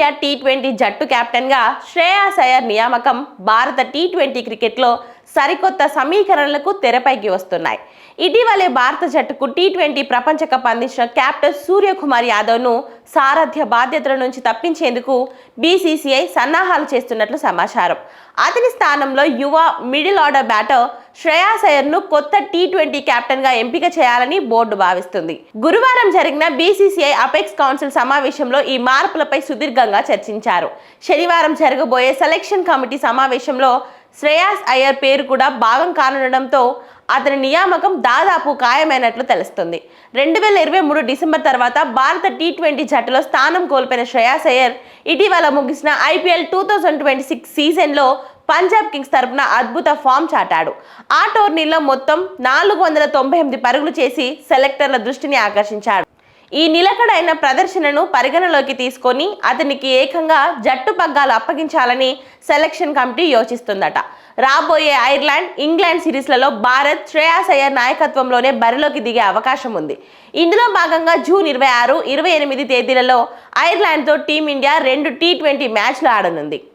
Team India T20 జట్టు కెప్టెన్గా శ్రేయాస్ అయ్యర్ నియామకం భారత టీ20 క్రికెట్లో సరికొత్త సమీకరణలకు తెరపైకి వస్తున్నాయి. ఇటీవలే భారత జట్టుకు టీ20 ప్రపంచ కప్ అందించిన కెప్టెన్ సూర్యకుమార్ యాదవ్ను సారథ్య బాధ్యతల నుంచి తప్పించేందుకు బీసీసీఐ సన్నాహాలు చేస్తున్నట్లు సమాచారం. అతని స్థానంలో యువ మిడిల్ ఆర్డర్ బ్యాటర్ శ్రేయాస్ అయ్యర్ను కొత్త టీ20 కెప్టెన్గా ఎంపిక చేయాలని బోర్డు భావిస్తుంది. గురువారం జరిగిన బీసీసీఐ అపెక్స్ కౌన్సిల్ సమావేశంలో ఈ మార్పులపై సుదీర్ఘంగా చర్చించారు. శనివారం జరగబోయే సెలక్షన్ కమిటీ సమావేశంలో శ్రేయాస్ అయ్యర్ పేరు కూడా భాగం కానుండడంతో అతని నియామకం దాదాపు ఖాయమైనట్లు తెలుస్తుంది. 2023 డిసెంబర్ తర్వాత భారత టీ20 జట్టులో స్థానం కోల్పోయిన శ్రేయాస్ అయ్యర్ ఇటీవల ముగిసిన ఐపీఎల్ 2026 సీజన్లో పంజాబ్ కింగ్స్ తరపున అద్భుత ఫామ్ చాటాడు. ఆ టోర్నీలో మొత్తం 498 పరుగులు చేసి సెలెక్టర్ల దృష్టిని ఆకర్షించాడు. ఈ నిలకడైన ప్రదర్శనను పరిగణలోకి తీసుకొని అతనికి ఏకంగా జట్టు పగ్గాలు అప్పగించాలని సెలక్షన్ కమిటీ యోచిస్తుందట. రాబోయే ఐర్లాండ్, ఇంగ్లాండ్ సిరీస్లలో భారత్ శ్రేయాస్ అయ్యర్ నాయకత్వంలోనే బరిలోకి దిగే అవకాశం ఉంది. ఇందులో భాగంగా జూన్ 26, 28 తేదీలలో ఐర్లాండ్తో టీమిండియా 2 టీ20 మ్యాచ్లు ఆడనుంది.